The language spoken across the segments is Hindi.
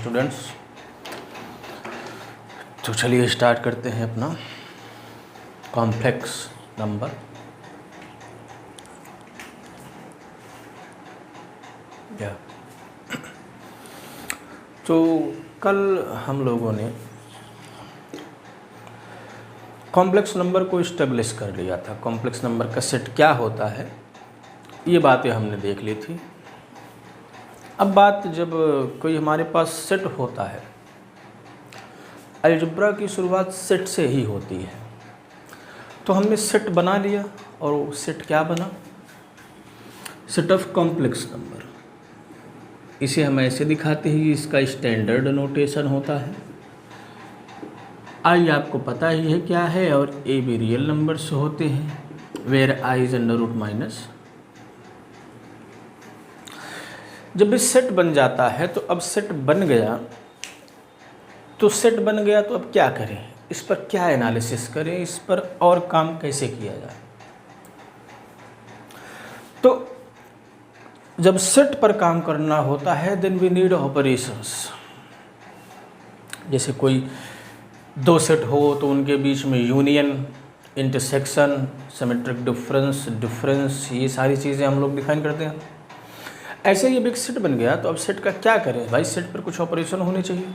स्टूडेंट्स। तो चलिए स्टार्ट करते हैं अपना कॉम्प्लेक्स नंबर। तो कल हम लोगों ने कॉम्प्लेक्स नंबर को इस्टेब्लिश कर लिया था। कॉम्प्लेक्स नंबर का सेट क्या होता है, ये बातें हमने देख ली थी। अब बात जब कोई हमारे पास सेट होता है, अलजेब्रा की शुरुआत सेट से ही होती है। तो हमने सेट बना लिया और वो सेट क्या बना, सेट ऑफ कॉम्प्लेक्स नंबर। इसे हम ऐसे दिखाते हैं, इसका स्टैंडर्ड नोटेशन होता है। आई आपको पता ही है क्या है, और ए भी रियल नंबर्स होते हैं, where I is under root minus. जब भी सेट बन जाता है तो अब सेट बन गया तो अब क्या करें, इस पर क्या एनालिसिस करें, इस पर और काम कैसे किया जाए। तो जब सेट पर काम करना होता है देन वी नीड ऑपरेशंस। जैसे कोई दो सेट हो तो उनके बीच में यूनियन, इंटरसेक्शन, सिमेट्रिक डिफरेंस, ये सारी चीज़ें हम लोग डिफाइन करते हैं। ऐसे ही अब एक सेट बन गया तो अब सेट का क्या करें भाई, सेट पर कुछ ऑपरेशन होने चाहिए।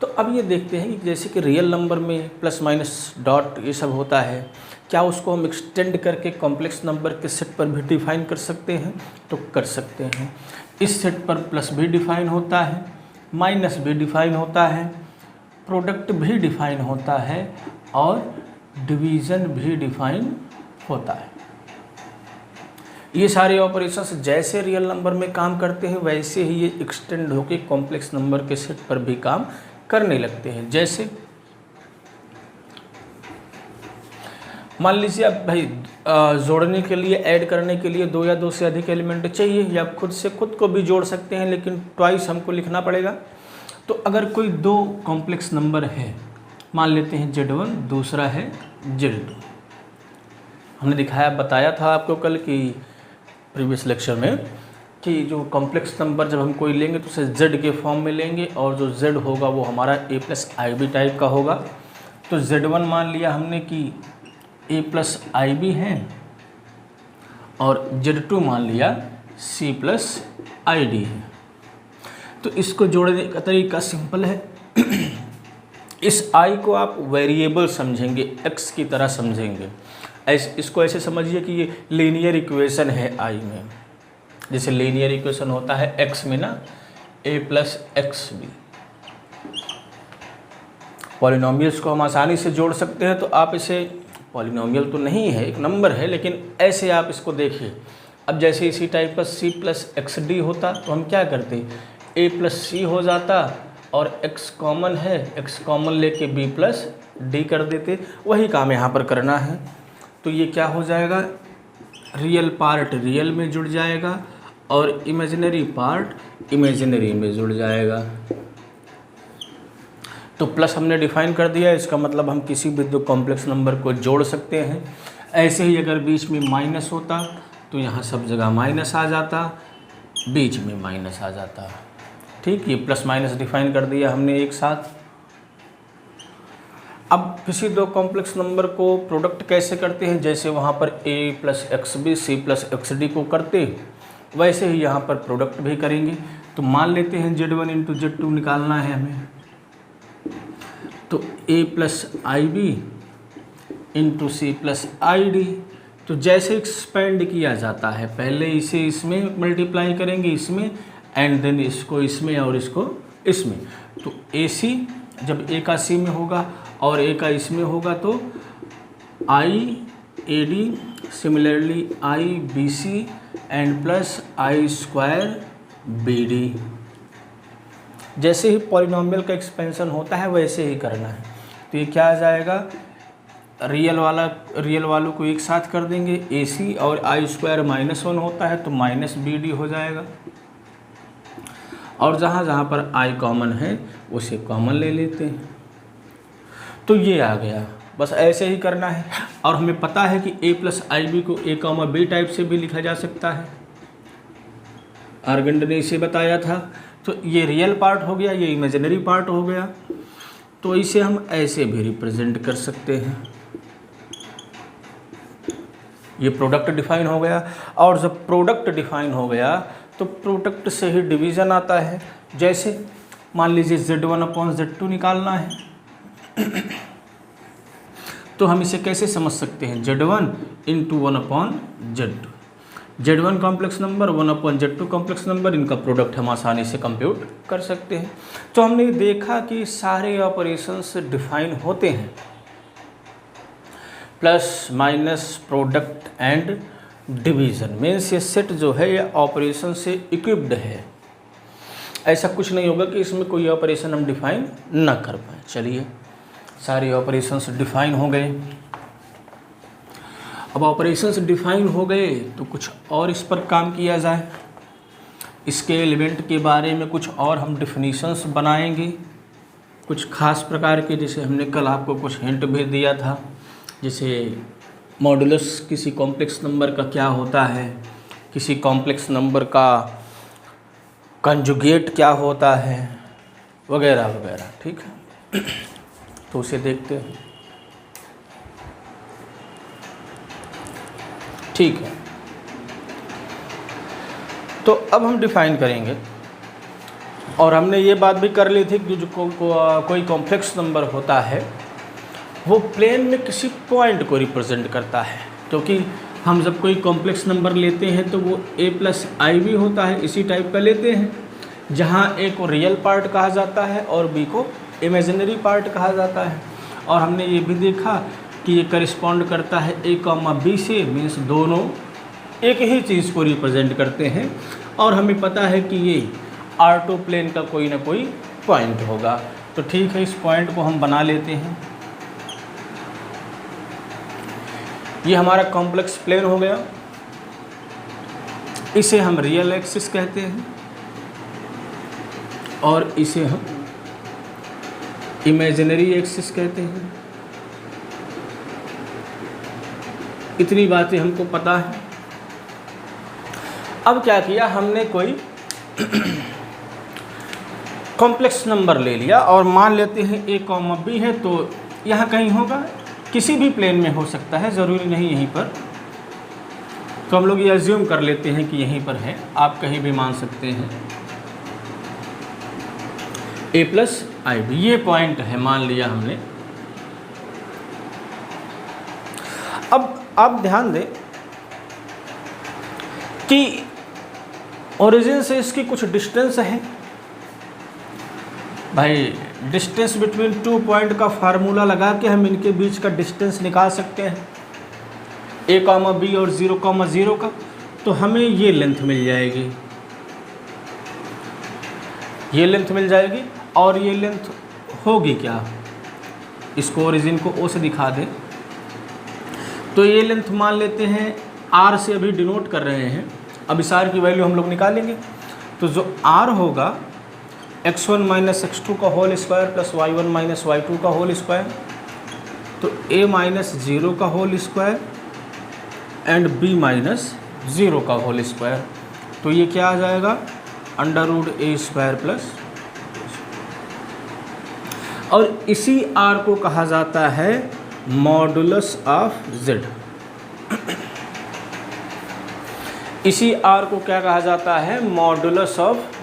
तो अब ये देखते हैं कि जैसे कि रियल नंबर में प्लस माइनस डॉट ये सब होता है, क्या उसको हम एक्सटेंड करके कॉम्प्लेक्स नंबर के सेट पर भी डिफाइन कर सकते हैं? तो कर सकते हैं। इस सेट पर प्लस भी डिफाइन होता है, माइनस भी डिफाइन होता है, प्रोडक्ट भी डिफाइन होता है और डिवीज़न भी डिफाइन होता है। ये सारे ऑपरेशंस जैसे रियल नंबर में काम करते हैं वैसे ही ये एक्सटेंड होकर कॉम्प्लेक्स नंबर के सेट पर भी काम करने लगते हैं। जैसे मान लीजिए अब भाई जोड़ने के लिए, ऐड करने के लिए दो या दो से अधिक एलिमेंट चाहिए, या खुद से खुद को भी जोड़ सकते हैं, लेकिन ट्वाइस हमको लिखना पड़ेगा। तो अगर कोई दो कॉम्प्लेक्स नंबर है, मान लेते हैं Z1, दूसरा है Z2। हमने दिखाया, बताया था आपको कल कि प्रीवियस लेक्चर में कि जो कॉम्प्लेक्स नंबर जब हम कोई लेंगे तो उसे Z के फॉर्म में लेंगे, और जो Z होगा वो हमारा A प्लस IB टाइप का होगा। तो Z1 मान लिया हमने कि A प्लस IB है, और Z2 मान लिया C प्लस ID है। तो इसको जोड़ने का तरीका सिंपल है। इस I को आप वेरिएबल समझेंगे, X की तरह समझेंगे। इसको ऐसे समझिए कि ये लीनियर इक्वेशन है I में। जैसे लीनियर इक्वेशन होता है X में ना, A प्लस XB। पॉलिनोमियल्स को हम आसानी से जोड़ सकते हैं। तो आप इसे, पॉलिनोमियल तो नहीं है, एक नंबर है, लेकिन ऐसे आप इसको देखिए। अब जैसे इसी टाइप का C प्लस XD होता तो हम क्या करते, A प्लस C हो जाता, और X कॉमन है, X कॉमन लेके B प्लस D कर देते। वही काम यहाँ पर करना है। तो ये क्या हो जाएगा, रियल पार्ट रियल में जुड़ जाएगा और इमेजिनरी पार्ट इमेजिनरी में जुड़ जाएगा। तो प्लस हमने डिफाइन कर दिया, इसका मतलब हम किसी भी दो कॉम्प्लेक्स नंबर को जोड़ सकते हैं। ऐसे ही अगर बीच में माइनस होता तो यहाँ सब जगह माइनस आ जाता, बीच में माइनस आ जाता। ठीक, ये प्लस माइनस डिफाइन कर दिया हमने एक साथ। अब किसी दो कॉम्प्लेक्स नंबर को प्रोडक्ट कैसे करते हैं, जैसे वहाँ पर A plus XB C plus XD को करते, वैसे ही यहाँ पर प्रोडक्ट भी करेंगे। तो मान लेते हैं Z1 इंटू Z2 निकालना है हमें। तो A plus IB into C plus ID। तो जैसे एक्सपेंड किया जाता है, पहले इसे इसमें मल्टीप्लाई करेंगे, इसमें, एंड देन इसको इसमें और इसको इसमें। तो AC जब A का C में होगा और A का इसमें होगा तो IAD, similarly IBC and plus I square BD। जैसे ही पॉलिनोमियल का एक्सपेंशन होता है वैसे ही करना है। तो ये क्या आ जाएगा, रियल वालों को एक साथ कर देंगे, AC और I स्क्वायर -1 होता है तो माइनस BD हो जाएगा, और जहाँ जहाँ पर I कॉमन है उसे कॉमन ले लेते हैं। तो ये आ गया, बस ऐसे ही करना है। और हमें पता है कि A प्लस IB को A, B टाइप से भी लिखा जा सकता है। आर्गेंड ने इसे बताया था। तो ये रियल पार्ट हो गया, ये इमेजिनरी पार्ट हो गया। तो इसे हम ऐसे भी रिप्रेजेंट कर सकते हैं। ये प्रोडक्ट डिफाइन हो गया, और जब प्रोडक्ट डिफाइन हो गया तो प्रोडक्ट से ही डिवीज़न आता है। जैसे मान लीजिए Z1/Z2 निकालना है तो हम इसे कैसे समझ सकते हैं, Z1 × 1/Z2। Z1 complex number, 1/Z2 complex number, इनका प्रोडक्ट हम आसानी से कंप्यूट कर सकते हैं। तो हमने देखा कि सारे ऑपरेशंस डिफाइन होते हैं, plus minus product and division. Means ये सेट जो है ये ऑपरेशन से इक्विप्ड है। ऐसा कुछ नहीं होगा कि इसमें कोई ऑपरेशन हम डिफाइन ना कर पाए। चलिए, सारे ऑपरेशंस डिफाइन हो गए। अब ऑपरेशंस डिफाइन हो गए तो कुछ और इस पर काम किया जाए। इसके एलिमेंट के बारे में कुछ और हम डिफिनीशंस बनाएंगे, कुछ खास प्रकार के, जैसे हमने कल आपको कुछ हिंट भी दिया था। जैसे मॉडुलस किसी कॉम्प्लेक्स नंबर का क्या होता है, किसी कॉम्प्लेक्स नंबर का कंजुगेट क्या होता है, वगैरह वगैरह। ठीक है, तो उसे देखते हैं। ठीक है, तो अब हम डिफाइन करेंगे। और हमने ये बात भी कर ली थी कि जो कोई कॉम्प्लेक्स नंबर होता है वो प्लेन में किसी पॉइंट को रिप्रेजेंट करता है, क्योंकि हम जब कोई कॉम्प्लेक्स नंबर लेते हैं तो वो a+i भी होता है, इसी टाइप का लेते हैं, जहाँ a को रियल पार्ट कहा जाता है और b को इमेजिनरी पार्ट कहा जाता है। और हमने ये भी देखा कि ये करिस्पॉन्ड करता है a, b से, मीन्स दोनों एक ही चीज़ को रिप्रेजेंट करते हैं। और हमें पता है कि ये R2 प्लेन का कोई ना कोई पॉइंट होगा। तो ठीक है, इस पॉइंट को हम बना लेते हैं। ये हमारा कॉम्प्लेक्स प्लेन हो गया। इसे हम रियल एक्सिस कहते हैं और इसे हम इमेजिनरी एक्सिस कहते हैं। इतनी बातें हमको पता है। अब क्या किया हमने, कोई कॉम्प्लेक्स नंबर ले लिया और मान लेते हैं a, b है, तो यहाँ कहीं होगा, किसी भी प्लेन में हो सकता है, ज़रूरी नहीं यहीं पर। तो हम लोग ये अज्यूम कर लेते हैं कि यहीं पर है, आप कहीं भी मान सकते हैं। a+ib ये पॉइंट है, मान लिया हमने। अब आप ध्यान दें कि ओरिजिन से इसकी कुछ डिस्टेंस है। भाई, डिस्टेंस बिटवीन 2 पॉइंट का फार्मूला लगा के हम इनके बीच का डिस्टेंस निकाल सकते हैं, a, b और 0, 0 का। तो हमें ये लेंथ मिल जाएगी, ये लेंथ मिल जाएगी। और ये लेंथ होगी क्या, इसको ओरिजिन को o से दिखा दें तो ये लेंथ मान लेते हैं r से अभी डिनोट कर रहे हैं। अब इस r की वैल्यू हम लोग निकालेंगे, तो जो r होगा x1 - x2 का whole square plus y1 - y2 का होल स्क्वायर, तो a - 0 का होल स्क्वायर एंड b - 0 का होल स्क्वायर। तो ये क्या आ जाएगा, √a² प्लस, और इसी r को कहा जाता है मॉडुलस ऑफ z। इसी r को क्या कहा जाता है, modulus of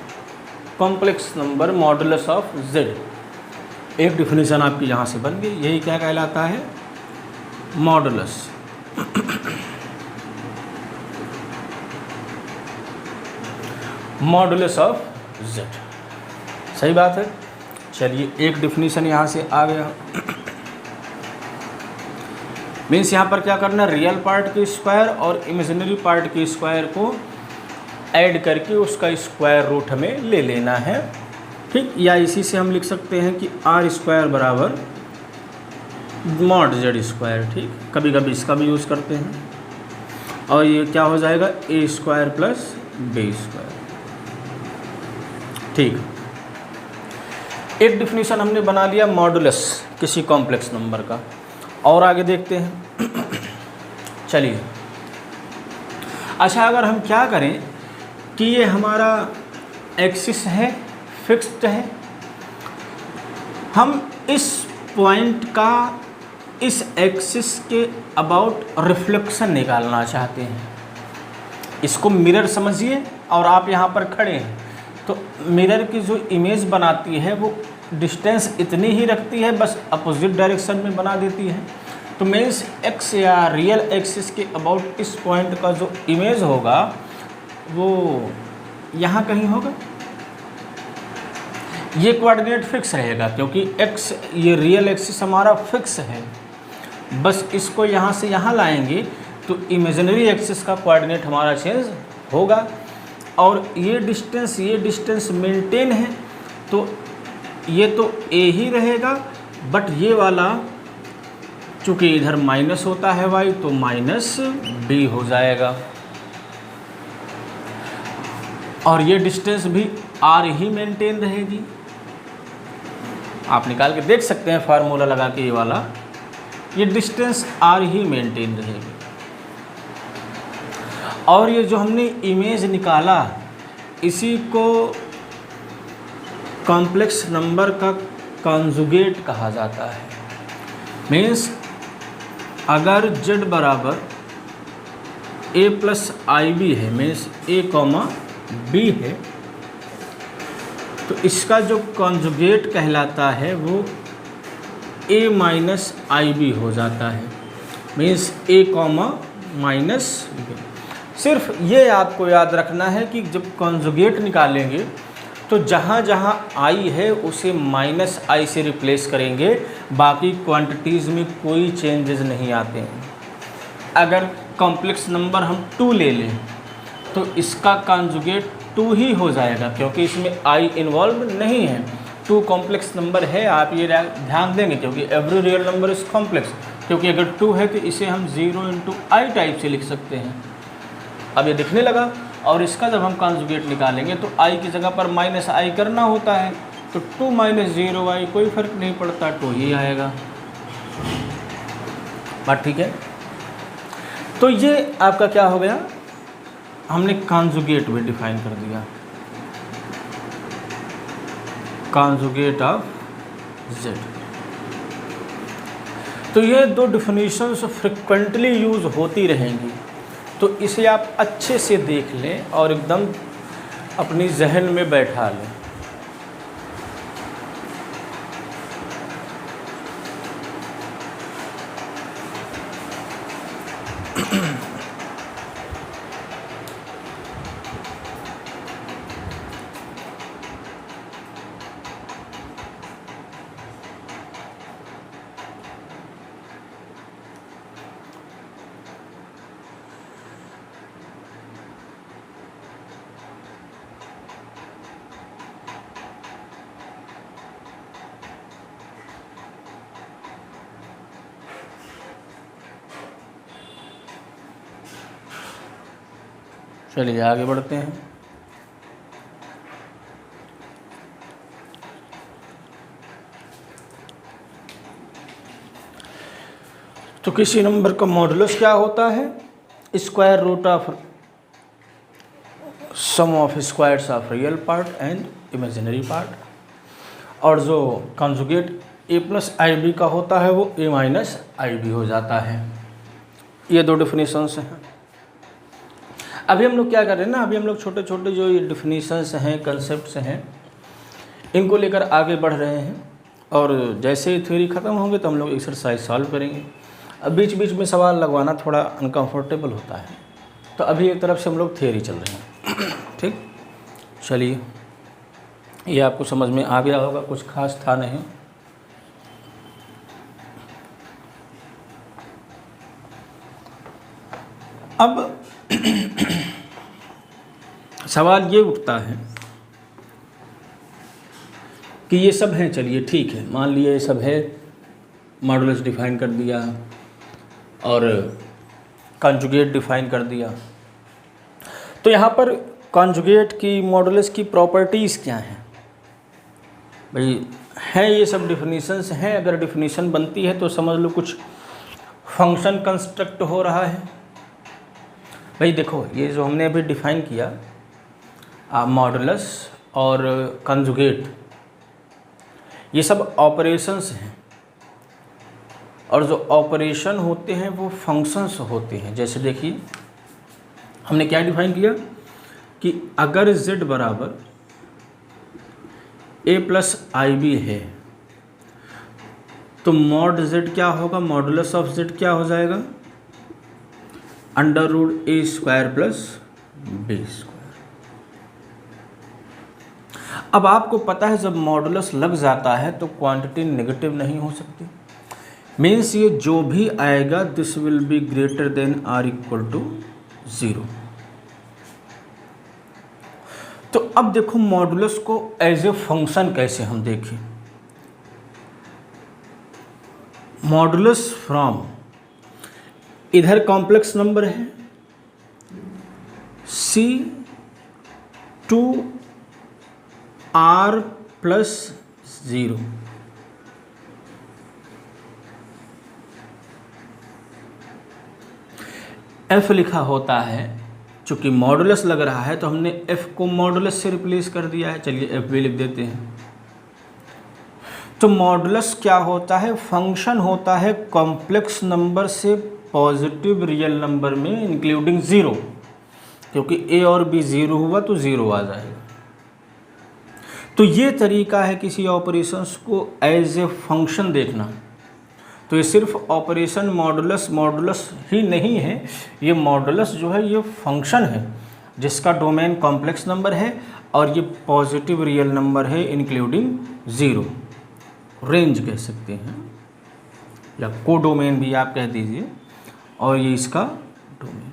complex number, modulus of z। एक डिफिनीशन आपकी यहाँ से बन गई, यही क्या कहलाता है, मॉडुलस। मॉडुलस ऑफ z, सही बात है। चलिए, एक डिफिनीशन यहाँ से आ गया। मीन्स यहाँ पर क्या करना, रियल पार्ट के स्क्वायर और इमेजिनरी पार्ट के स्क्वायर को ऐड करके उसका स्क्वायर रूट हमें ले लेना है। ठीक, या इसी से हम लिख सकते हैं कि r² बराबर मॉड z²। ठीक, कभी कभी इसका भी यूज़ करते हैं। और ये क्या हो जाएगा, a² प्लस b²। ठीक, एक डिफिनीशन हमने बना लिया मॉडुलस किसी कॉम्प्लेक्स नंबर का। और आगे देखते हैं। चलिए, अच्छा, अगर हम क्या करें कि ये हमारा एक्सिस है फिक्स्ड है। हम इस पॉइंट का इस एक्सिस के अबाउट रिफ्लेक्शन निकालना चाहते हैं। इसको मिरर समझिए और आप यहाँ पर खड़े हैं तो मिरर की जो इमेज बनाती है वो डिस्टेंस इतनी ही रखती है, बस अपोजिट डायरेक्शन में बना देती है। तो मीन्स एक्स या रियल एक्सिस के अबाउट इस पॉइंट का जो इमेज होगा वो यहाँ कहीं होगा। ये कोऑर्डिनेट फिक्स रहेगा क्योंकि एक्स ये रियल एक्सिस हमारा फिक्स है। बस इसको यहाँ से यहाँ लाएंगे तो इमेजिनरी एक्सिस का कोऑर्डिनेट हमारा चेंज होगा। और ये डिस्टेंस मेंटेन है तो ये तो ए ही रहेगा, बट ये वाला चूँकि इधर माइनस होता है वाई तो माइनस बी हो जाएगा। और ये डिस्टेंस भी आर ही मेंटेन रहेगी। आप निकाल के देख सकते हैं फार्मूला लगा के, ये वाला ये डिस्टेंस आर ही मेंटेन रहेगी। और ये जो हमने इमेज निकाला इसी को कॉम्प्लेक्स नंबर का कॉन्जुगेट कहा जाता है। मीन्स अगर z बराबर a प्लस आई बी है, मीन्स a कॉमा बी है, तो इसका जो कॉन्जुगेट कहलाता है वो a माइनस आई बी हो जाता है। Means a comma minus B. सिर्फ ये आपको याद रखना है कि जब कॉन्जुगेट निकालेंगे तो जहाँ जहाँ आई है उसे माइनस आई से रिप्लेस करेंगे, बाकी क्वांटिटीज़ में कोई चेंजेस नहीं आते हैं। अगर कॉम्प्लेक्स नंबर हम 2 ले लें तो इसका कॉन्जुगेट 2 ही हो जाएगा क्योंकि इसमें आई इन्वॉल्व नहीं है। 2 कॉम्प्लेक्स नंबर है, आप ये ध्यान देंगे क्योंकि every real number is complex. क्योंकि अगर 2 है तो इसे हम 0 × i टाइप से लिख सकते हैं। अब ये दिखने लगा। और इसका जब हम कॉन्जुगेट निकालेंगे तो i की जगह पर माइनस आई करना होता है, तो 2 माइनस 0i कोई फ़र्क नहीं पड़ता, 2 ही आएगा। बात ठीक है। तो ये आपका क्या हो गया, हमने कॉन्जुगेट भी डिफाइन कर दिया, कॉन्जुगेट ऑफ z। तो ये 2 डिफिनीशंस फ्रिक्वेंटली यूज़ होती रहेंगी, तो इसे आप अच्छे से देख लें और एकदम अपनी जहन में बैठा लें। चलिए आगे बढ़ते हैं। तो किसी नंबर का मॉडुलस क्या होता है, square root of sum of squares of real part and imaginary part. और जो conjugate a plus I B का होता है वो a माइनस आई बी हो जाता है। ये 2 डिफिनीशंस हैं। अभी हम लोग क्या कर रहे हैं ना, अभी हम लोग छोटे छोटे जो ये डिफिनीशंस हैं, कंसेप्ट्स हैं, इनको लेकर आगे बढ़ रहे हैं। और जैसे ही थ्योरी ख़त्म होंगे तो हम लोग एक्सरसाइज सॉल्व करेंगे। अब बीच बीच में सवाल लगवाना थोड़ा अनकंफर्टेबल होता है, तो अभी एक तरफ से हम लोग थ्योरी चल रहे हैं। ठीक, चलिए, ये आपको समझ में आ गया होगा, कुछ खास था नहीं। अब सवाल ये उठता है कि ये सब हैं, चलिए ठीक है, मान लिया ये सब है, मॉडुलस डिफाइन कर दिया और कॉन्जुगेट डिफाइन कर दिया। तो यहाँ पर कॉन्जुगेट की, मॉडुलस की प्रॉपर्टीज़ क्या हैं भाई? हैं ये सब डिफिनीशंस हैं। अगर डिफिनीशन बनती है तो समझ लो कुछ फंक्शन कंस्ट्रक्ट हो रहा है। भाई देखो, ये जो हमने अभी डिफ़ाइन किया मॉडुलस और कंजुगेट, ये सब ऑपरेशंस हैं, और जो ऑपरेशन होते हैं वो फंक्शंस होते हैं। जैसे देखिए हमने क्या डिफाइन किया कि अगर z बराबर a प्लस आई बी है तो मॉड z क्या होगा, मॉडुलस ऑफ z क्या हो जाएगा, अंडर रूट ए स्क्वायर प्लस बी स्क्वायर। अब आपको पता है जब मॉडुलस लग जाता है तो क्वांटिटी नेगेटिव नहीं हो सकती, मीन्स ये जो भी आएगा this will be greater than or equal to 0। तो अब देखो मॉडुलस को एज ए फंक्शन कैसे हम देखें। मॉडुलस फ्रॉम, इधर कॉम्प्लेक्स नंबर है C to R plus 0, F लिखा होता है, चूँकि मॉडुलस लग रहा है तो हमने F को मॉडुलस से रिप्लेस कर दिया है। चलिए F भी लिख देते हैं। तो मॉडुलस क्या होता है, फंक्शन होता है कॉम्प्लेक्स नंबर से पॉजिटिव रियल नंबर में इंक्लूडिंग 0, क्योंकि A और B 0 हुआ तो 0 आ जाएगा। तो ये तरीका है किसी ऑपरेशंस को एज ए फंक्शन देखना। तो ये सिर्फ ऑपरेशन मॉडुलस ही नहीं है, ये मॉडुलस जो है ये फंक्शन है जिसका डोमेन कॉम्प्लेक्स नंबर है और ये पॉजिटिव रियल नंबर है इंक्लूडिंग 0, रेंज कह सकते हैं या कोडोमेन भी आप कह दीजिए, और ये इसका डोमेन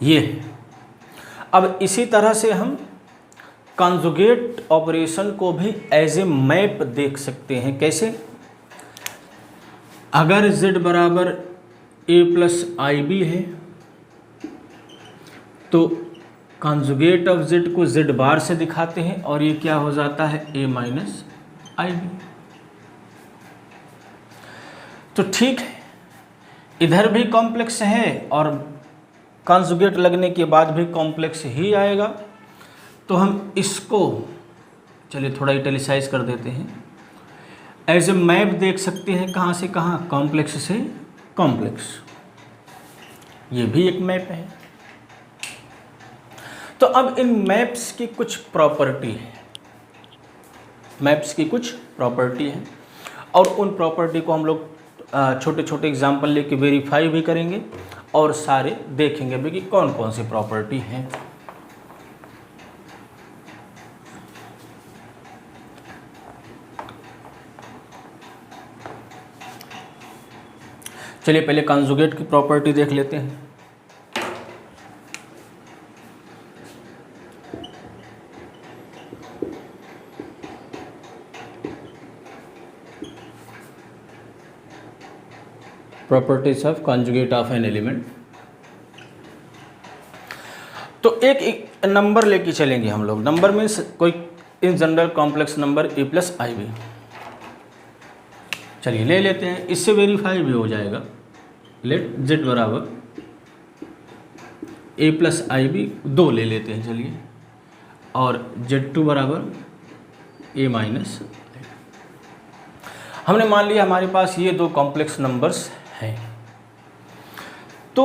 ये है। अब इसी तरह से हम कॉन्जुगेट ऑपरेशन को भी एज ए मैप देख सकते हैं। कैसे, अगर z बराबर a प्लस आई बी है तो कॉन्जुगेट ऑफ z को z बार से दिखाते हैं और ये क्या हो जाता है a माइनस आई बी। तो ठीक है, इधर भी कॉम्प्लेक्स है और कॉन्जुगेट लगने के बाद भी कॉम्प्लेक्स ही आएगा। तो हम इसको चलिए थोड़ा इटैलिसाइज कर देते हैं, एज ए मैप देख सकते हैं। कहाँ से कहाँ, कॉम्प्लेक्स से कॉम्प्लेक्स, ये भी एक मैप है। तो अब इन मैप्स की कुछ प्रॉपर्टी है, मैप्स की कुछ प्रॉपर्टी है और उन प्रॉपर्टी को हम लोग छोटे छोटे एग्जाम्पल लेके वेरीफाई भी करेंगे और सारे देखेंगे भी कि कौन कौन सी प्रॉपर्टी हैं। चलिए पहले कॉन्जुगेट की प्रॉपर्टी देख लेते हैं। Properties of conjugate of an element. तो एक नंबर लेके चलेंगे हम लोग। नंबर मीन्स कोई in general complex number a plus I B. चलिए ले लेते हैं, इससे वेरीफाई भी हो जाएगा। लेट z बराबर a प्लस आई बी 2 ले लेते हैं चलिए, और z2 बराबर a माइनस। हमने मान लिया हमारे पास ये दो कॉम्प्लेक्स नंबर्स हैं। तो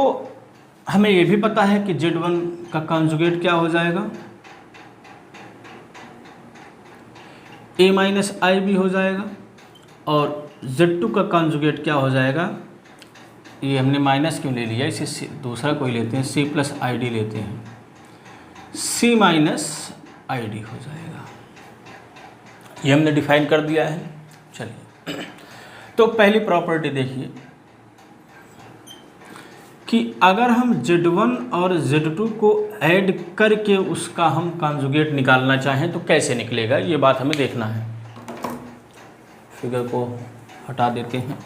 हमें ये भी पता है कि z1 का कॉन्जुगेट क्या हो जाएगा, a माइनस आई बी हो जाएगा, और z2 का कॉन्जुगेट क्या हो जाएगा, ये हमने माइनस क्यों ले लिया, इसे दूसरा कोई लेते हैं, c प्लस आई डी लेते हैं, c माइनस आई डी हो जाएगा। ये हमने डिफाइन कर दिया है। चलिए तो पहली प्रॉपर्टी देखिए कि अगर हम z1 और z2 को ऐड करके उसका हम कॉन्जुगेट निकालना चाहें तो कैसे निकलेगा, ये बात हमें देखना है। फिगर को हटा देते हैं।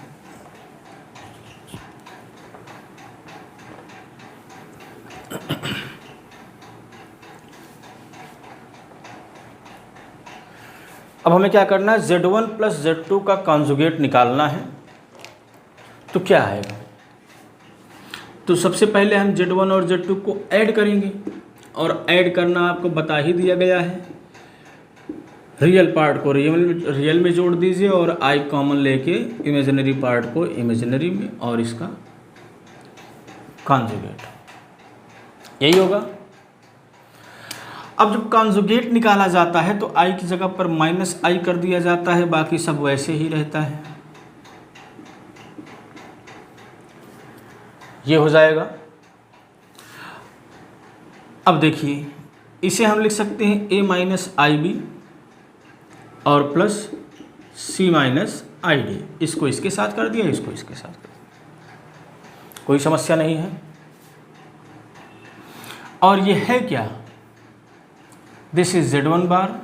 अब हमें क्या करना है, z1 प्लस z2 का कॉन्जुगेट निकालना है। तो क्या आएगा, तो सबसे पहले हम z1 और z2 को ऐड करेंगे और ऐड करना आपको बता ही दिया गया है। रियल पार्ट को रियल में जोड़ दीजिए और आई कॉमन लेके इमेजिनरी पार्ट को इमेजिनरी में और इसका कॉन्जुगेट, यही होगा। अब जब कॉन्जुगेट निकाला जाता है तो आई की जगह पर माइनस आई कर दिया जाता है, बाकी सब वैसे ही रहता है। ये हो जाएगा। अब देखिए इसे हम लिख सकते हैं a माइनस आई बी और plus c minus I D. इसको इसके साथ कर दिया, इसको इसके साथ कर दिया, कोई समस्या नहीं है। और ये है क्या, this is Z1 bar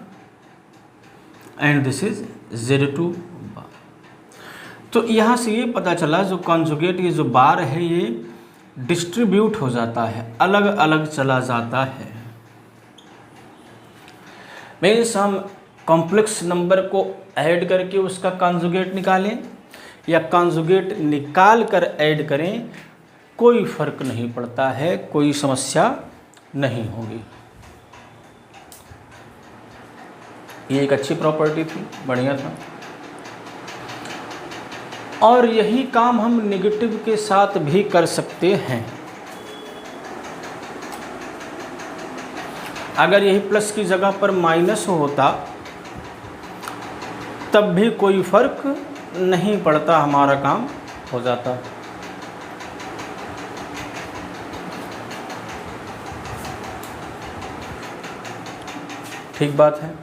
and this is Z2 बार। तो यहाँ से ये पता चला जो कॉन्जुगेट ये जो बार है ये डिस्ट्रीब्यूट हो जाता है, अलग अलग चला जाता है। मीन्स हम कॉम्प्लेक्स नंबर को ऐड करके उसका कॉन्जुगेट निकालें या कॉन्जुगेट निकाल कर ऐड करें, कोई फर्क नहीं पड़ता है, कोई समस्या नहीं होगी। ये एक अच्छी प्रॉपर्टी थी, बढ़िया था। और यही काम हम नेगेटिव के साथ भी कर सकते हैं। अगर यही प्लस की जगह पर माइनस होता तब भी कोई फर्क नहीं पड़ता, हमारा काम हो जाता। ठीक बात है।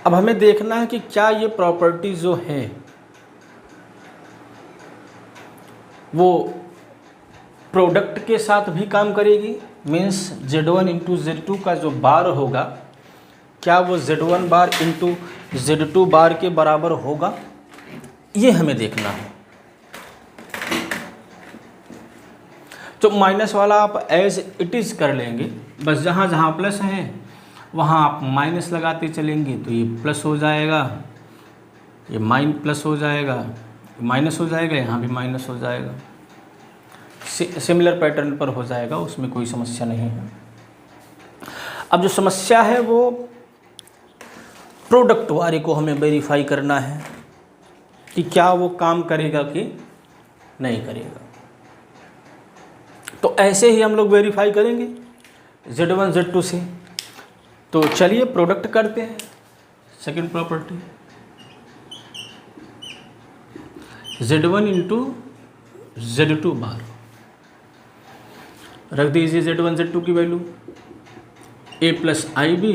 अब हमें देखना है कि क्या ये प्रॉपर्टी जो है वो प्रोडक्ट के साथ भी काम करेगी। मीन्स Z1 इंटू Z2 का जो बार होगा क्या वो Z1 बार इंटू Z2 बार के बराबर होगा, ये हमें देखना है। तो माइनस वाला आप एज इट इज़ कर लेंगे, बस जहाँ जहाँ प्लस है वहाँ आप माइनस लगाते चलेंगे तो ये प्लस हो जाएगा, ये प्लस हो जाएगा, माइनस हो जाएगा, यहाँ भी माइनस हो जाएगा। सिमिलर पैटर्न पर हो जाएगा, उसमें कोई समस्या नहीं है। अब जो समस्या है वो प्रोडक्ट वाले को हमें वेरीफाई करना है कि क्या वो काम करेगा कि नहीं करेगा। तो ऐसे ही हम लोग वेरीफाई करेंगे Z1 Z2 से। तो चलिए प्रोडक्ट करते हैं। Second property Z1 into Z2 बार, रख दीजिए Z1 Z2 की value a plus I B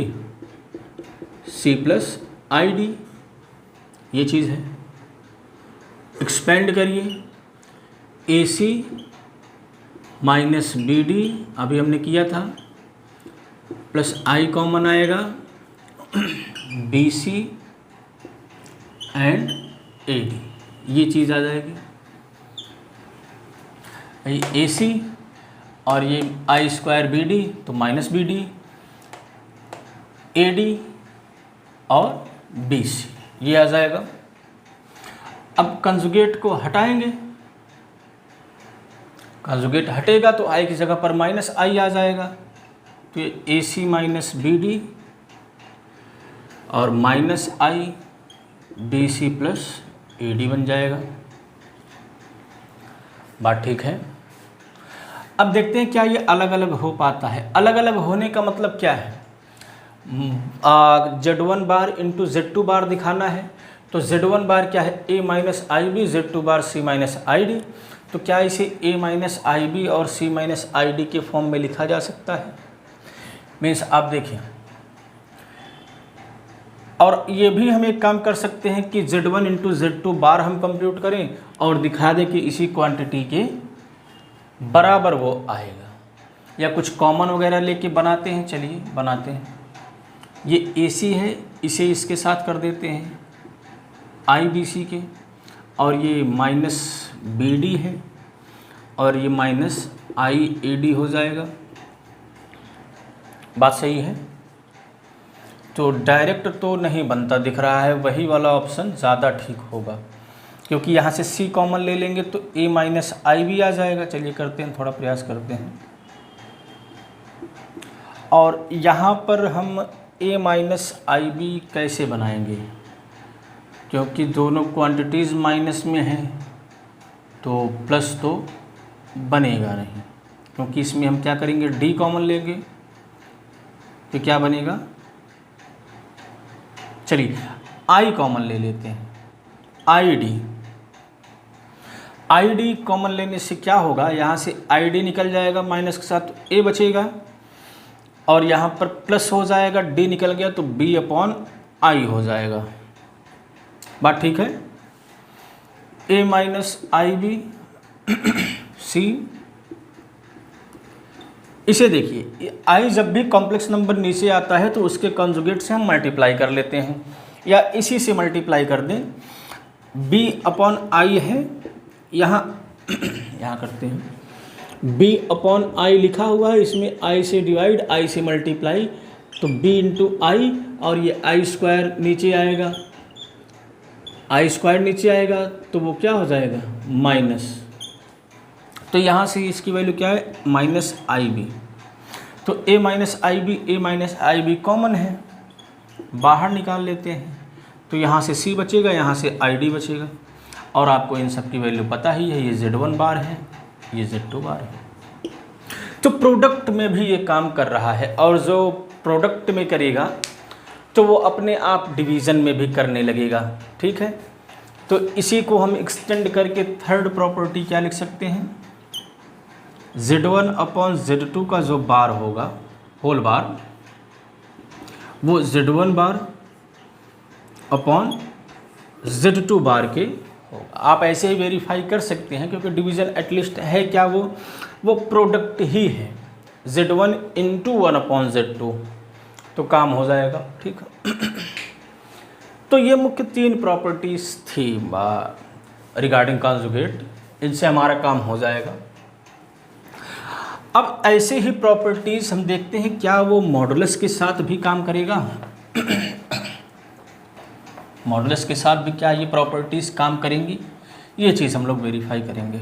C plus I D, ये चीज़ है। एक्सपेंड करिए A C minus B D, अभी हमने किया था, प्लस आई कॉमन आएगा, B C and A D, ये चीज़ आ जाएगी। ए सी और ये आई स्क्वायर बी डी तो minus B D, A D और बी सी, ये आ जाएगा। अब कंजुगेट को हटाएंगे, कंजुगेट हटेगा तो आई की जगह पर माइनस आई आ जाएगा, तो ये A C minus B D और minus I B C plus A D बन जाएगा। बात ठीक है। अब देखते हैं क्या ये अलग अलग हो पाता है। अलग अलग होने का मतलब क्या है, Z1 बार इंटू Z2 बार दिखाना है। तो Z1 बार क्या है, a minus I B, Z2 bar c minus I D. तो क्या इसे a माइनस आई बी और c माइनस आई डी के फॉर्म में लिखा जा सकता है। मीन्स आप देखिए, और ये भी हम एक काम कर सकते हैं कि Z1 इंटू Z2 बार हम कंप्यूट करें और दिखा दें कि इसी क्वांटिटी के बराबर वो आएगा, या कुछ कॉमन वगैरह लेके बनाते हैं। चलिए बनाते हैं। ये AC है, इसे इसके साथ कर देते हैं IBC के, और ये माइनस BD है और ये माइनस IAD हो जाएगा। बात सही है। तो डायरेक्ट तो नहीं बनता दिख रहा है, वही वाला ऑप्शन ज़्यादा ठीक होगा, क्योंकि यहाँ से C कॉमन ले लेंगे तो A माइनस आई भी आ जाएगा। चलिए करते हैं, थोड़ा प्रयास करते हैं। और यहाँ पर हम a माइनस आई बी कैसे बनाएंगे, क्योंकि दोनों क्वांटिटीज़ माइनस में हैं तो प्लस तो बनेगा नहीं, क्योंकि इसमें हम क्या करेंगे, d कॉमन लेंगे तो क्या बनेगा, चलिए i कॉमन ले लेते हैं, id कॉमन लेने से क्या होगा, यहाँ से id निकल जाएगा माइनस के साथ, a बचेगा और यहाँ पर प्लस हो जाएगा, d निकल गया तो b अपॉन आई हो जाएगा। बात ठीक है। a minus I B C, इसे देखिए i जब भी कॉम्प्लेक्स नंबर नीचे आता है तो उसके कंजुगेट से हम मल्टीप्लाई कर लेते हैं या इसी से मल्टीप्लाई कर दें। b अपॉन आई है, यहाँ करते हैं, b अपॉन आई लिखा हुआ है, इसमें i से डिवाइड, i से मल्टीप्लाई, तो b इंटू आई और ये आई स्क्वायर नीचे आएगा, आई स्क्वायर नीचे आएगा तो वो क्या हो जाएगा, माइनस, तो यहाँ से इसकी वैल्यू क्या है, माइनस आई बी। तो a minus I B common है, बाहर निकाल लेते हैं तो यहाँ से c बचेगा, यहाँ से id बचेगा और आपको इन सब की वैल्यू पता ही है, ये z1 बार है, ये z2 बार है। तो प्रोडक्ट में भी ये काम कर रहा है और जो प्रोडक्ट में करेगा तो वो अपने आप डिवीज़न में भी करने लगेगा, ठीक है। तो इसी को हम एक्सटेंड करके थर्ड प्रॉपर्टी क्या लिख सकते हैं, z1 अपॉन z2 का जो बार होगा, होल बार, वो z1 बार अपॉन z2 बार के होगा। आप ऐसे ही वेरीफाई कर सकते हैं क्योंकि डिवीज़न एटलीस्ट है क्या, वो प्रोडक्ट ही है, z1 इंटू 1 अपॉन z2, तो काम हो जाएगा, ठीक है। तो ये मुख्य 3 प्रॉपर्टीज़ थी रिगार्डिंग कॉन्जुगेट, इनसे हमारा काम हो जाएगा। अब ऐसे ही प्रॉपर्टीज़ हम देखते हैं क्या वो मॉडुलस के साथ भी काम करेगा। मॉडुलस के साथ भी क्या ये प्रॉपर्टीज़ काम करेंगी, ये चीज़ हम लोग वेरीफाई करेंगे।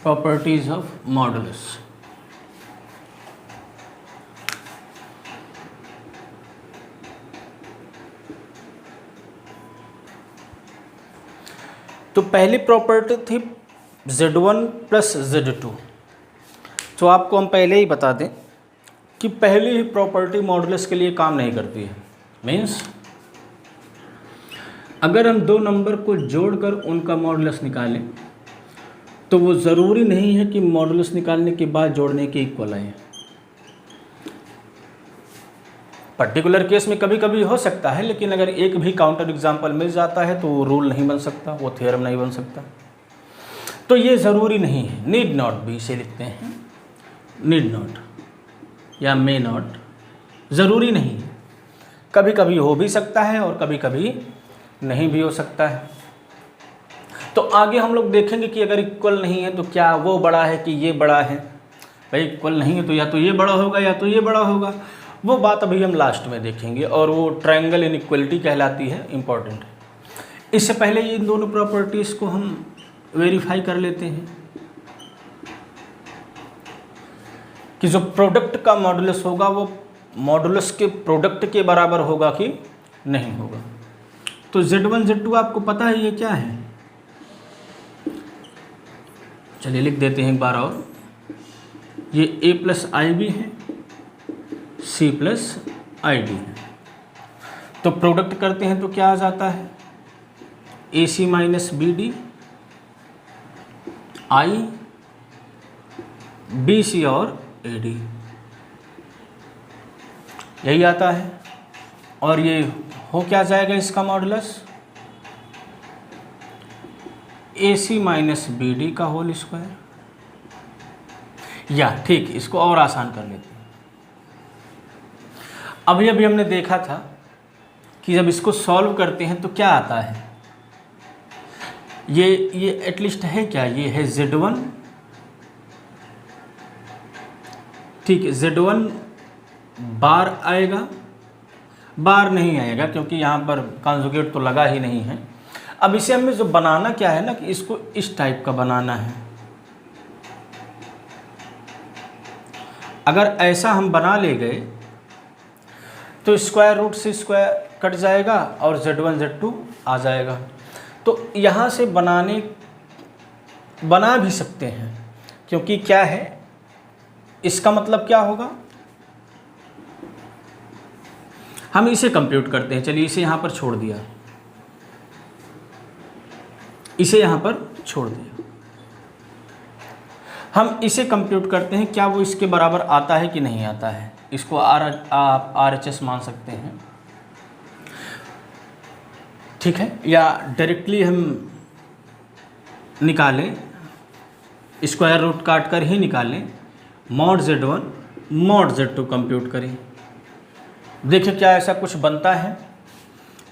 Properties of modulus. तो पहली प्रॉपर्टी थी z1 प्लस z2। तो आपको हम पहले ही बता दें कि पहली ही प्रॉपर्टी मॉडुलस के लिए काम नहीं करती है। मीन्स अगर हम दो नंबर को जोड़कर उनका मॉडुलस निकालें तो वो ज़रूरी नहीं है कि मॉडुलस निकालने के बाद जोड़ने के इक्वल आए। पर्टिकुलर केस में कभी कभी हो सकता है, लेकिन अगर एक भी काउंटर एग्जाम्पल मिल जाता है तो वो रूल नहीं बन सकता, वो थ्योरम नहीं बन सकता। तो ये ज़रूरी नहीं है, नीड नॉट भी इसे लिखते हैं, नीड नॉट या मे नॉट, ज़रूरी नहीं है। कभी कभी हो भी सकता है और कभी कभी नहीं भी हो सकता है। तो आगे हम लोग देखेंगे कि अगर इक्वल नहीं है तो क्या वो बड़ा है कि ये बड़ा है। भाई इक्वल नहीं है तो या तो ये बड़ा होगा या तो ये बड़ा होगा, वो बात अभी हम लास्ट में देखेंगे, और वो ट्रायंगल इनइक्वलिटी कहलाती है, इम्पॉर्टेंट है। इससे पहले इन दोनों प्रॉपर्टीज़ को हम वेरीफाई कर लेते हैं कि जो प्रोडक्ट का मॉडुलस होगा वो मॉडुलस के प्रोडक्ट के बराबर होगा कि नहीं होगा। तो z1 z2 आपको पता है ये क्या है, चलिए लिख देते हैं एक बार और। ये a प्लस आई बी है, c प्लस आई डी है। तो प्रोडक्ट करते हैं तो क्या आ जाता है, A C minus B D I B C और ए डी, यही आता है। और ये हो क्या जाएगा इसका मॉडुलस, ए सी माइनस बी डी का होल स्क्वायर। या ठीक, इसको और आसान कर लेते हैं। अभी हमने देखा था कि जब इसको सॉल्व करते हैं तो क्या आता है, ये एटलीस्ट है क्या, ये है Z1, ठीक है। Z1 बार आएगा, बार नहीं आएगा क्योंकि यहाँ पर कॉन्जुगेट तो लगा ही नहीं है। अब इसे हमें जो बनाना क्या है ना, कि इसको इस टाइप का बनाना है। अगर ऐसा हम बना ले गए तो स्क्वायर रूट से स्क्वायर कट जाएगा और Z1 Z2 आ जाएगा। तो यहाँ से बना भी सकते हैं, क्योंकि क्या है, इसका मतलब क्या होगा, हम इसे कंप्यूट करते हैं। चलिए इसे यहाँ पर छोड़ दिया, इसे यहाँ पर छोड़ दिया, हम इसे कंप्यूट करते हैं, क्या वो इसके बराबर आता है कि नहीं आता है। इसको आप RHS मान सकते हैं, ठीक है। या डायरेक्टली हम निकालें, स्क्वायर रूट काट कर ही निकालें, mod Z1 mod Z2 compute करें, देखिए क्या ऐसा कुछ बनता है।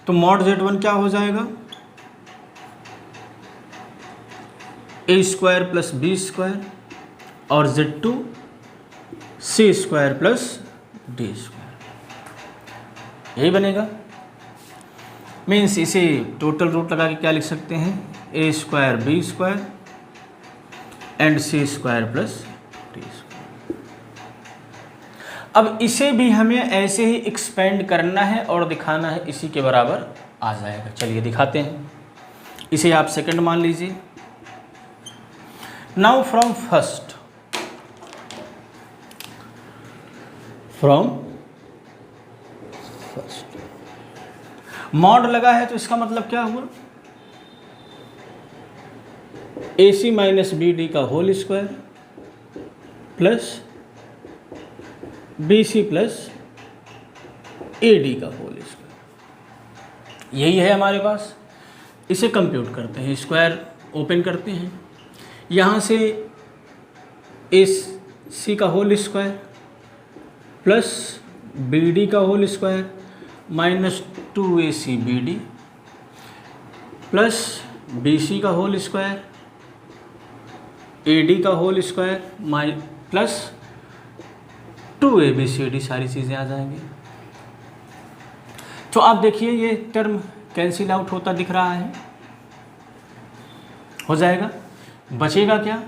तो मॉड Z1 क्या हो जाएगा, A square plus B square, और Z2 C square plus D square, यही बनेगा। मीन्स इसे टोटल रूट लगा के क्या लिख सकते हैं, A square B square and C square plus D square. अब इसे भी हमें ऐसे ही एक्सपेंड करना है और दिखाना है, इसी के बराबर आ जाएगा। चलिए दिखाते हैं, इसे आप सेकंड मान लीजिए। नाउ फ्रॉम फर्स्ट, मॉड लगा है तो इसका मतलब क्या हुआ, AC माइनस BD का whole square plus BC plus AD का होल स्क्वायर, यही है हमारे पास। इसे कंप्यूट करते हैं, स्क्वायर ओपन करते हैं, यहाँ से AC का होल स्क्वायर प्लस BD का whole square minus 2AC BD plus BC का होल स्क्वायर AD का होल स्क्वायर प्लस 2ABCD, सारी चीज़ें आ जाएंगी। तो आप देखिए ये टर्म कैंसिल आउट होता दिख रहा है, हो जाएगा। बचेगा क्या,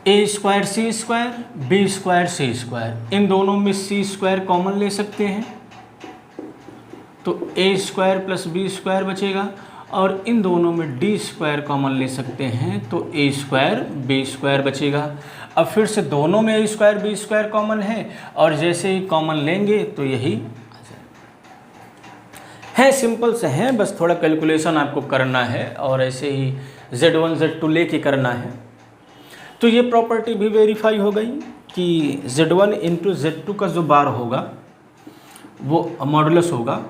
A square C square B square C square, इन दोनों में C स्क्वायर कॉमन ले सकते हैं तो A square plus B square बचेगा, और इन दोनों में D स्क्वायर कॉमन ले सकते हैं तो A स्क्वायर B स्क्वायर बचेगा। अब फिर से दोनों में A square B square common है, और जैसे ही कॉमन लेंगे तो यही आ जाएगा। है सिंपल से हैं, बस थोड़ा कैलकुलेशन आपको करना है और ऐसे ही Z1 Z2 लेके करना है। तो ये प्रॉपर्टी भी वेरीफाई हो गई कि Z1 इंटू Z2 का जो बार होगा, वो मॉडुलस होगा,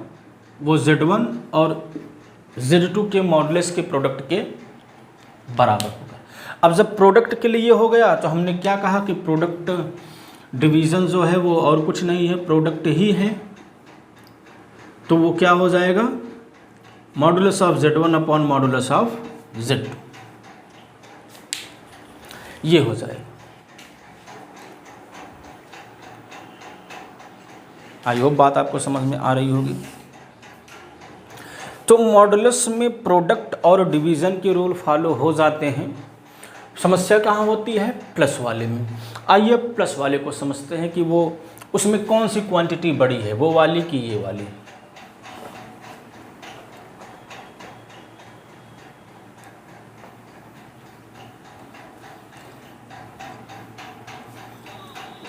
वो Z1 और Z2 के मॉडुलस के प्रोडक्ट के बराबर होगा। अब जब प्रोडक्ट के लिए हो गया तो हमने क्या कहा कि प्रोडक्ट डिवीज़न जो है वो और कुछ नहीं है, प्रोडक्ट ही है। तो वो क्या हो जाएगा, modulus of Z1 upon modulus of Z2, ये हो जाएगा। आई होप बात आपको समझ में आ रही होगी। तो मॉडुलस में प्रोडक्ट और डिवीज़न के रूल फॉलो हो जाते हैं। समस्या कहाँ होती है, प्लस वाले में। आइए प्लस वाले को समझते हैं कि वो उसमें कौन सी क्वांटिटी बड़ी है, वो वाली कि ये वाली।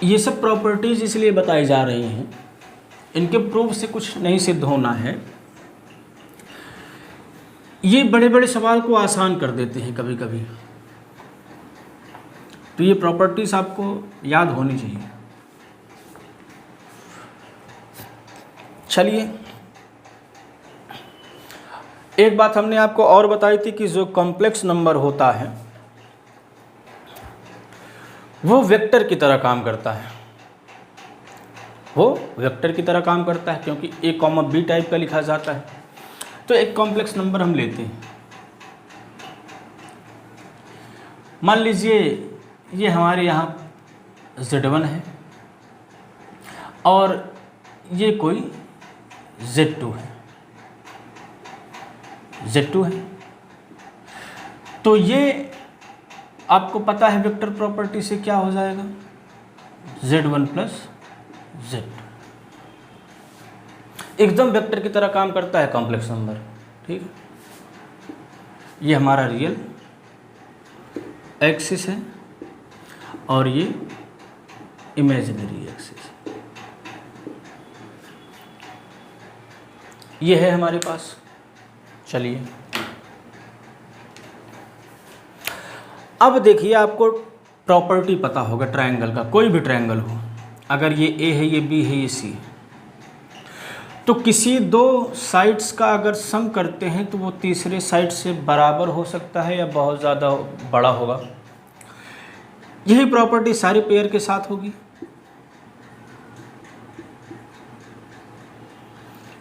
ये सब प्रॉपर्टीज इसलिए बताई जा रही हैं, इनके प्रूफ से कुछ नहीं सिद्ध होना है। ये बड़े बड़े सवाल को आसान कर देते हैं कभी कभी, तो ये प्रॉपर्टीज आपको याद होनी चाहिए। चलिए, एक बात हमने आपको और बताई थी कि जो कॉम्प्लेक्स नंबर होता है वो वेक्टर की तरह काम करता है, वो वेक्टर की तरह काम करता है, क्योंकि A, B टाइप का लिखा जाता है। तो एक कॉम्प्लेक्स नंबर हम लेते हैं, मान लीजिए ये हमारे यहाँ Z1 है और ये कोई Z2 है, Z2 है। तो ये आपको पता है वेक्टर प्रॉपर्टी से क्या हो जाएगा, Z1 प्लस Z2, एकदम वेक्टर की तरह काम करता है कॉम्प्लेक्स नंबर। ठीक है, ये हमारा रियल एक्सिस है और ये इमेजिनरी एक्सिस, ये है हमारे पास। चलिए अब देखिए, आपको प्रॉपर्टी पता होगा ट्रायंगल का, कोई भी ट्रायंगल हो, अगर ये ए है, ये बी है, ये सी है, तो किसी दो साइड्स का अगर सम करते हैं तो वो तीसरे साइड से बराबर हो सकता है या बहुत ज़्यादा बड़ा होगा। यही प्रॉपर्टी सारे पेयर के साथ होगी।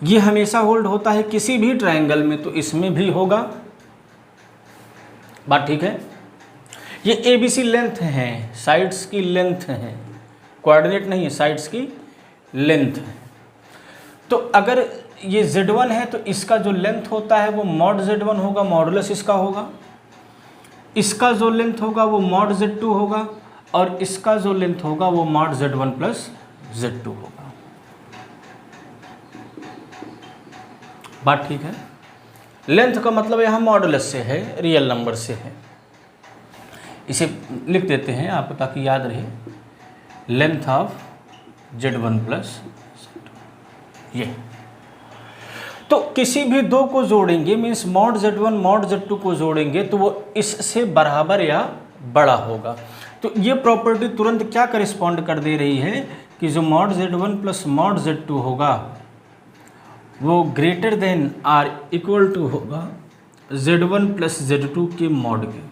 ये हमेशा होल्ड होता है किसी भी ट्रायंगल में, तो इसमें भी होगा। बात ठीक है। ये ए बी सी लेंथ है, साइड्स की लेंथ है, कोऑर्डिनेट नहीं है, साइड्स की लेंथ है। तो अगर ये Z1 है तो इसका जो लेंथ होता है वो मॉड Z1 होगा, मॉडुलस इसका होगा। इसका जो लेंथ होगा वो मॉड Z2 होगा और इसका जो लेंथ होगा वो मॉड Z1 प्लस Z2 होगा। बात ठीक है। लेंथ का मतलब यहाँ मॉडुलस से है, रियल नंबर से है। इसे लिख देते हैं आप ताकि याद रहे, length of Z1 plus Z2। ये तो किसी भी दो को जोड़ेंगे, means mod Z1 mod Z2 को जोड़ेंगे तो वो इससे बराबर या बड़ा होगा। तो ये प्रॉपर्टी तुरंत क्या करिस्पॉन्ड कर दे रही है कि जो mod Z1 plus mod Z2 होगा वो greater than or equal to होगा Z1 प्लस Z2 के मॉड के।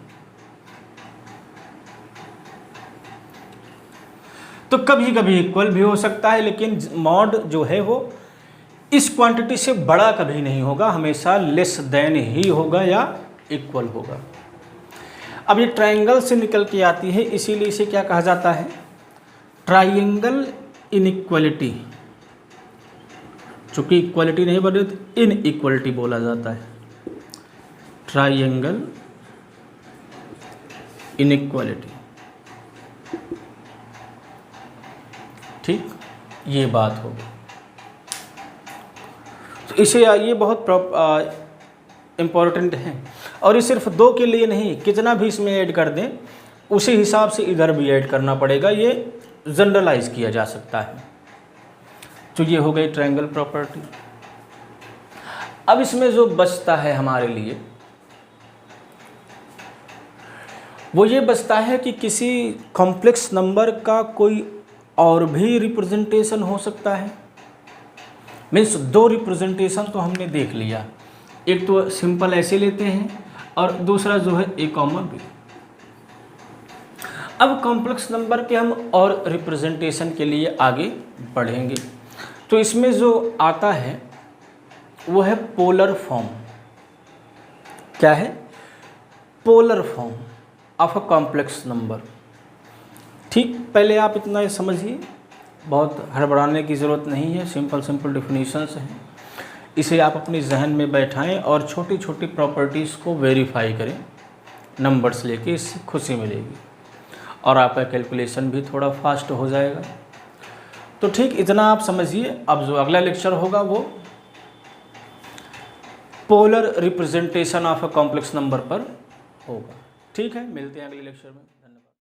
तो कभी कभी इक्वल भी हो सकता है, लेकिन मॉड जो है वो इस क्वांटिटी से बड़ा कभी नहीं होगा, हमेशा लेस देन ही होगा या इक्वल होगा। अब ये ट्रायंगल से निकल के आती है, इसीलिए इसे क्या कहा जाता है, ट्रायंगल इनइक्वलिटी। चूंकि इक्वलिटी नहीं बने तो इनइक्वलिटी बोला जाता है, ट्रायंगल इनइक्वलिटी। ठीक, ये बात होगी। तो इसे ये बहुत इम्पॉर्टेंट है और ये सिर्फ दो के लिए नहीं, कितना भी इसमें ऐड कर दें उसी हिसाब से इधर भी ऐड करना पड़ेगा, ये जनरलाइज किया जा सकता है। तो ये हो गई ट्रायंगल प्रॉपर्टी। अब इसमें जो बचता है हमारे लिए वो ये बचता है कि किसी कॉम्प्लेक्स नंबर का कोई और भी रिप्रेजेंटेशन हो सकता है। मीन्स दो रिप्रेजेंटेशन तो हमने देख लिया, एक तो सिंपल ऐसे लेते हैं और दूसरा जो है ए कॉमा बी। अब कॉम्प्लेक्स नंबर के हम और रिप्रेजेंटेशन के लिए आगे बढ़ेंगे। तो इसमें जो आता है वो है पोलर फॉर्म। क्या है? Polar form of a complex number. ठीक, पहले आप इतना समझिए, बहुत हड़बड़ाने की ज़रूरत नहीं है, सिंपल डिफिनीशंस हैं। इसे आप अपनी जहन में बैठाएं और छोटी छोटी प्रॉपर्टीज़ को वेरीफाई करें, नंबर्स लेके, इससे खुशी मिलेगी और आपका कैलकुलेशन भी थोड़ा फास्ट हो जाएगा। तो ठीक इतना आप समझिए। अब जो अगला लेक्चर होगा वो polar representation of a complex number पर होगा। ठीक है, मिलते हैं अगले लेक्चर में।